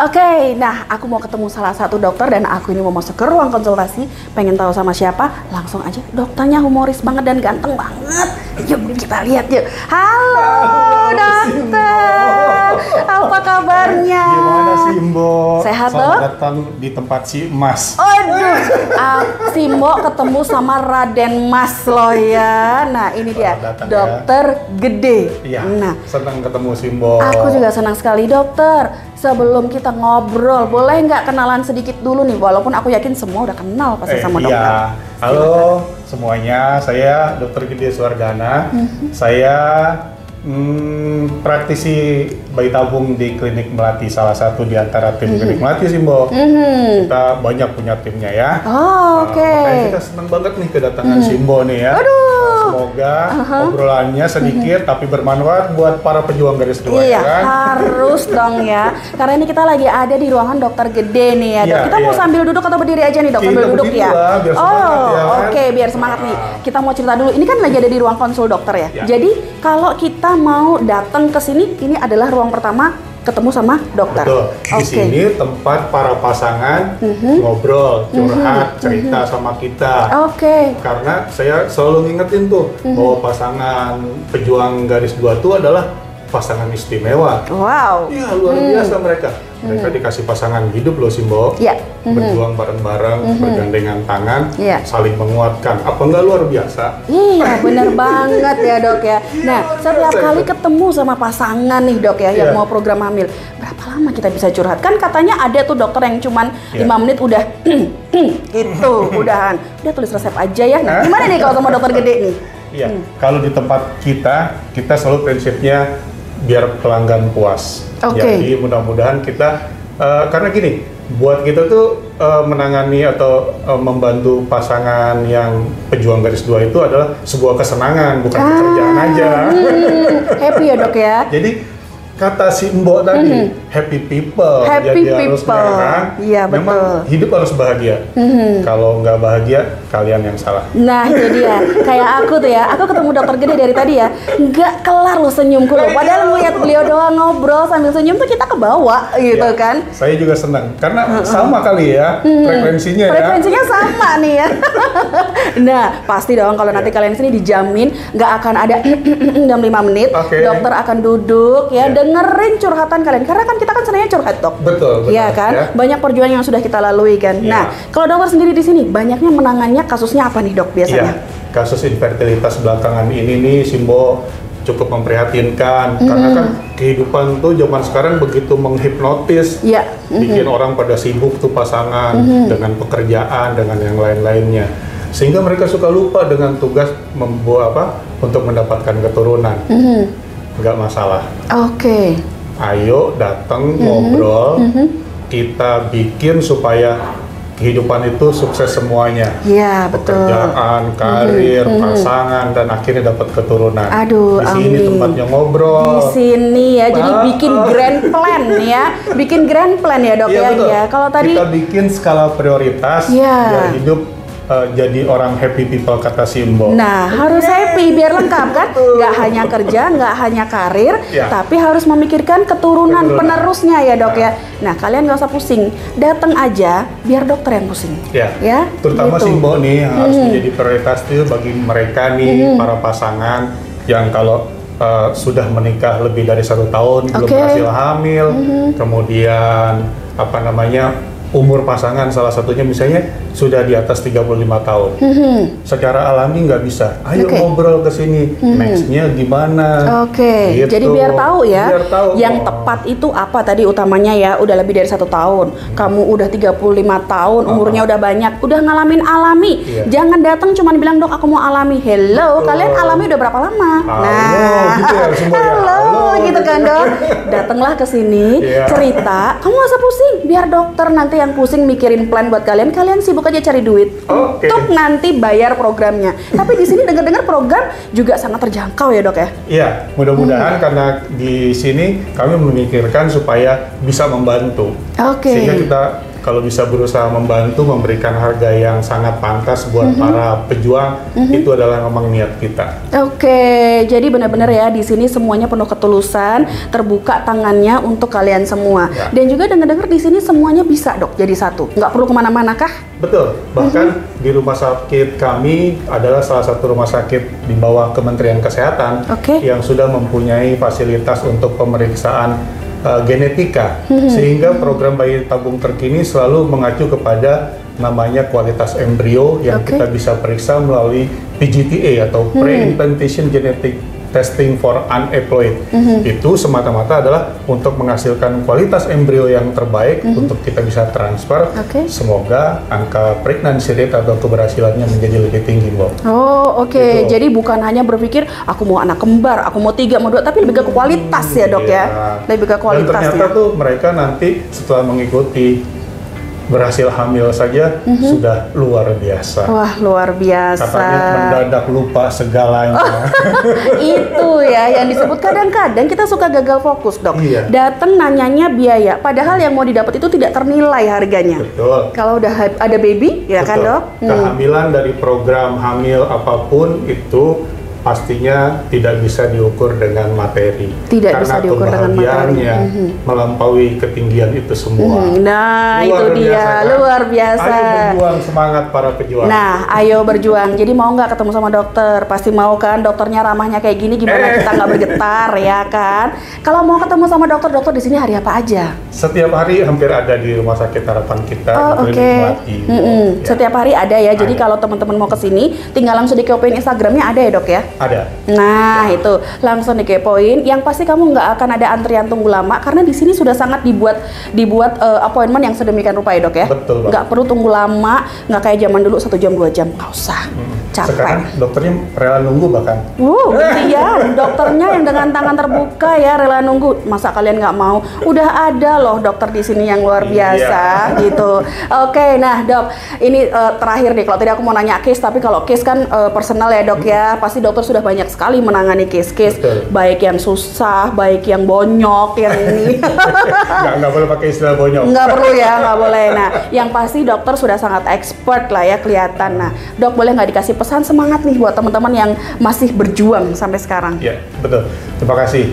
Oke, nah aku mau ketemu salah satu dokter dan aku ini mau masuk ke ruang konsultasi. Pengen tahu sama siapa? Langsung aja, dokternya humoris banget dan ganteng banget. Yuk kita lihat yuk. Halo dokter, apa kabarnya? Gimana sih Mbok? Sehat Selamat dok? datang di tempat si Emas. Aduh, si Mbok ketemu sama Raden Mas loh ya. Nah ini dia, datang, dokter gede. Iya, Nah, senang ketemu si Mbok. aku juga senang sekali dokter. Sebelum kita ngobrol, boleh nggak kenalan sedikit dulu nih? Walaupun aku yakin semua udah kenal pasti sama dokter. Iya, halo semuanya, saya Dr. Gede Suwardana. Saya praktisi bayi tabung di Klinik Melati, salah satu di antara tim Klinik Melati sih Mbok. Kita banyak punya timnya ya. Oh, oke. Makanya kita senang banget nih kedatangan si Mbok nih ya. Aduh. Semoga obrolannya sedikit tapi bermanfaat buat para pejuang garis dua Iya, ya kan? harus dong ya. Karena ini kita lagi ada di ruangan dokter gede nih ya, dok. Iya, Kita mau iya. sambil duduk atau berdiri aja nih dok? Kita Sambil duduk berdiri ya. lah, biar semangat ya kan? Oke, biar semangat nih. Kita mau cerita dulu. Ini kan lagi ada di ruang konsul dokter ya. Iya. Jadi kalau kita mau datang ke sini, ini adalah ruang pertama ketemu sama dokter. Betul. Di Oke. sini tempat para pasangan ngobrol, curhat, cerita sama kita. Oke. Karena saya selalu ngingetin tuh bahwa pasangan pejuang garis dua itu adalah pasangan istimewa. Wow. Iya, luar biasa mereka. Mereka dikasih pasangan hidup loh si Mbok. Iya. Berjuang bareng-bareng, bergandengan tangan, Iya. saling menguatkan. Apa enggak luar biasa? Iya, bener banget ya dok ya. Nah, setiap kali ketemu sama pasangan nih dok ya, yang Iya. mau program hamil, berapa lama kita bisa curhat? Kan katanya ada tuh dokter yang cuman Iya. 5 menit udah gitu, udahan. Udah tulis resep aja ya. Nah, gimana nih kalau sama dokter gede nih? Iya, kalau di tempat kita selalu prinsipnya biar pelanggan puas. Oke. Jadi mudah-mudahan kita, karena gini, buat kita tuh menangani atau membantu pasangan yang pejuang garis dua itu adalah sebuah kesenangan, bukan pekerjaan aja. Happy ya dok ya. Jadi kata si Mbok tadi, happy people. Happy Jadi harus people. merah. Iya, Memang betul. hidup harus bahagia. Kalau nggak bahagia, kalian yang salah. Nah itu dia, kayak aku tuh ya, aku ketemu dokter gede dari tadi ya, nggak kelar loh senyumku loh. Padahal ngeliat beliau doang ngobrol sambil senyum tuh kita kebawa gitu Ya, kan. Saya juga senang karena sama kali ya frekuensinya ya. Frekuensinya sama nih ya. Nah, pasti dong kalau nanti kalian sini dijamin nggak akan ada dalam 5 menit. Oke. Dokter akan duduk ya, Ya. dengerin curhatan kalian. Karena kan kita kan senangnya curhat dok. Betul, betul. Iya kan? Ya. Banyak perjuangan yang sudah kita lalui kan. Iya. Nah, kalau dokter sendiri di sini banyaknya menangannya kasusnya apa nih dok biasanya? Iya, kasus infertilitas belakangan ini nih Simbo cukup memprihatinkan karena kan kehidupan tuh zaman sekarang begitu menghipnotis. Iya. Bikin orang pada sibuk tuh pasangan dengan pekerjaan, dengan yang lain-lainnya. Sehingga mereka suka lupa dengan tugas membuat untuk mendapatkan keturunan. Nggak masalah. Oke. Ayo datang ngobrol, kita bikin supaya kehidupan itu sukses semuanya. Iya, betul. Pekerjaan, karir, pasangan, dan akhirnya dapat keturunan. Aduh, di sini amin. tempatnya Di ngobrol. sini ya, jadi bikin grand plan ya, bikin grand plan ya dok Iya, ya. betul. Ya. Kalau tadi kita bikin skala prioritas Iya. biar hidup jadi orang happy people kata Simbo. nah harus happy biar lengkap kan, nggak hanya kerja, nggak hanya karir, Ya. tapi harus memikirkan keturunan penerusnya ya dok ya. Nah kalian nggak usah pusing, datang aja biar dokter yang pusing. Ya, gitu. terutama Simbo nih yang harus menjadi prioritas tuh bagi mereka nih para pasangan yang kalau sudah menikah lebih dari 1 tahun belum Oke. berhasil hamil, kemudian umur pasangan salah satunya misalnya sudah di atas 35 tahun. Secara alami nggak bisa. Ayo Oke. ngobrol ke sini. Nextnya gimana? Oke, Gitu. jadi biar tahu ya, Biar tahu. yang tepat itu apa tadi utamanya ya, udah lebih dari 1 tahun, kamu udah 35 tahun, umurnya udah banyak, udah ngalamin alami. Iya. Jangan datang cuma bilang dok aku mau alami. Hello, kalian alami udah berapa lama? Halo, gitu ya, semua ya. halo, Halo, gitu kan dok. Datanglah ke sini, Iya. cerita, kamu gak usah pusing, biar dokter nanti yang pusing mikirin plan buat kalian. Kalian sibuk aja cari duit Oke. untuk nanti bayar programnya. Tapi di sini dengar-dengar program juga sangat terjangkau ya dok ya. Iya, mudah-mudahan karena di sini kami memikirkan supaya bisa membantu. Oke. Sehingga kita kalau bisa berusaha membantu, memberikan harga yang sangat pantas buat para pejuang, itu adalah memang niat kita. Oke, jadi benar-benar ya di sini semuanya penuh ketulusan, terbuka tangannya untuk kalian semua. Ya. Dan juga dengar-dengar di sini semuanya bisa dok jadi satu, nggak perlu kemana-mana kah? Betul, bahkan di rumah sakit kami adalah salah satu rumah sakit di bawah Kementerian Kesehatan yang sudah mempunyai fasilitas untuk pemeriksaan genetika, sehingga program bayi tabung terkini selalu mengacu kepada namanya kualitas embrio yang kita bisa periksa melalui PGTA atau Pre-Implantation Genetic Testing for Unemployed. Itu semata-mata adalah untuk menghasilkan kualitas embrio yang terbaik untuk kita bisa transfer. Semoga angka pregnancy rate atau keberhasilannya menjadi lebih tinggi, Mbak. Oh, oke. Jadi bukan hanya berpikir aku mau anak kembar, aku mau 3, mau 2, tapi lebih ke kualitas ya dok ya. Lebih ke kualitasnya. Dan ternyata tuh mereka nanti setelah mengikuti berhasil hamil saja sudah luar biasa. Wah, luar biasa. Katanya mendadak lupa segalanya. Itu ya yang disebut kadang-kadang kita suka gagal fokus dok. Datang nanyanya biaya, padahal yang mau didapat itu tidak ternilai harganya. Betul. Kalau udah ada baby, ya kan dok? Kehamilan dari program hamil apapun itu pastinya tidak bisa diukur dengan materi. Tidak bisa diukur dengan materi. Melampaui ketinggian itu semua. Nah, luar itu dia, kan? Luar biasa. Ayo berjuang, semangat para pejuang. Nah, ayo berjuang. Jadi mau nggak ketemu sama dokter? Pasti mau kan, dokternya ramahnya kayak gini, gimana kita nggak bergetar ya kan? Kalau mau ketemu sama dokter di sini hari apa aja? Setiap hari hampir ada di Rumah Sakit Harapan kita. Setiap hari ada ya. Jadi kalau teman-teman mau ke sini, tinggal langsung dikepoin Instagramnya ada ya dok ya? Ada. Nah itu langsung dikepoin. Yang pasti kamu nggak akan ada antrian tunggu lama karena di sini sudah sangat dibuat appointment yang sedemikian rupa ya dok ya. Betul. Nggak perlu tunggu lama, nggak kayak zaman dulu 1 jam 2 jam, nggak usah. Capek. Sekarang dokternya rela nunggu bahkan. Iya, dokternya yang dengan tangan terbuka ya rela nunggu. Masa kalian nggak mau? Udah ada loh dokter di sini yang luar biasa gitu. Oke, nah dok, ini terakhir nih. Kalau tadi aku mau nanya case, tapi kalau case kan personal ya dok ya. Pasti dokter sudah banyak sekali menangani case-case, baik yang susah, baik yang bonyok, yang ini. Nggak boleh pakai istilah bonyok. Nggak perlu ya, nggak boleh. Nah, yang pasti dokter sudah sangat expert lah ya kelihatan. Nah, dok boleh nggak dikasih pesan semangat nih buat teman-teman yang masih berjuang sampai sekarang? Ya, betul. Terima kasih,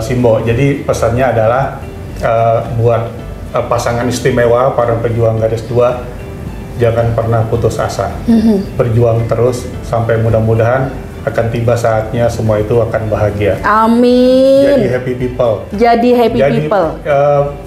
Simbo. Jadi pesannya adalah buat pasangan istimewa para pejuang garis 2, jangan pernah putus asa. Berjuang terus sampai mudah-mudahan akan tiba saatnya semua itu akan bahagia. Amin. Jadi happy people. Jadi happy people.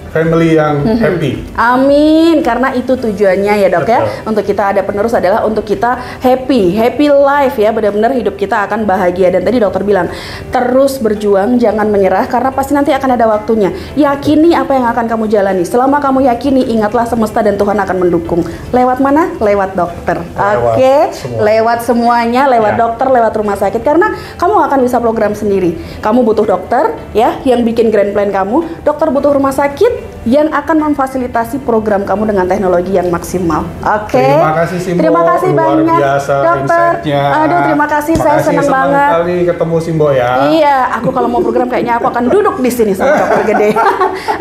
Family yang happy. Amin. Karena itu tujuannya ya dok. Betul. Ya. Untuk kita ada penerus adalah untuk kita happy life ya. Benar-benar hidup kita akan bahagia. Dan tadi dokter bilang terus berjuang, jangan menyerah karena pasti nanti akan ada waktunya. Yakini apa yang akan kamu jalani. Selama kamu yakini, ingatlah semesta dan Tuhan akan mendukung. Lewat mana? Lewat dokter. Oke. Lewat semuanya, lewat dokter, lewat rumah sakit. Karena kamu nggak akan bisa program sendiri. Kamu butuh dokter ya yang bikin grand plan kamu. Dokter butuh rumah sakit yang akan memfasilitasi program kamu dengan teknologi yang maksimal. Oke. Terima kasih Simbo. Terima kasih luar banyak biasa dokter. Aduh terima kasih, saya senang banget. Kali ketemu Simbo ya. Iya, aku kalau mau program kayaknya aku akan duduk di sini sama dokter gede.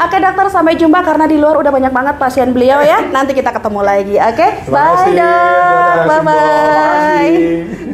Oke dokter, sampai jumpa karena di luar udah banyak banget pasien beliau ya. Nanti kita ketemu lagi. Oke. Bye dok. Bye bye.